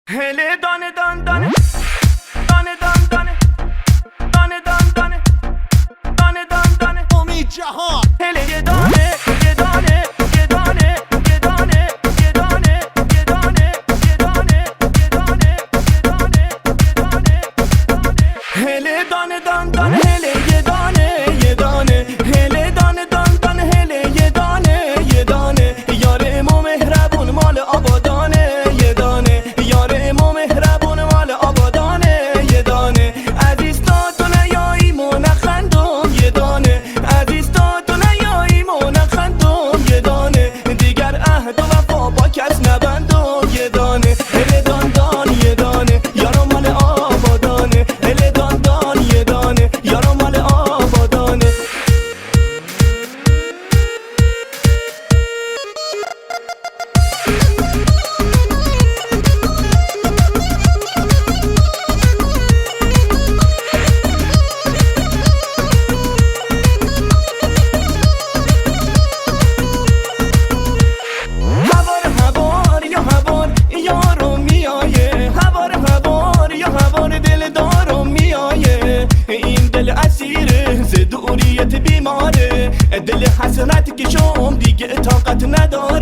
هله دانه دان دانه دانه دان دانه دانه دان دانه دانه دان دانه امید جهان هله یه دانه یه دانه یه دانه یه دانه یه دانه یه دانه یه دانه یه دانه یه دانه یه دانه هله دانه دان دانه هله یه دانه یه دانه هله دانه دان دانه هله یه دانه یه دانه یار امام مهربون مال آبادانه یه دانه یار امام مهربون مال آبادانه یه دانه عزیز تا تو نیایی نخندم یه دانه عزیز تا تو نیایی نخندم یه دانه دیگر عهد و وفا با کس نبندم یه دانه هله دان دان یه دانه یارو مال آبادانه هله دان دان یه دانه یارو مال آبادانه یارو میایه هوار یا هوار دل دارم میایه این دل اسیره ز دوریت بیماره دل حسرت که شم دیگه طاقت نداره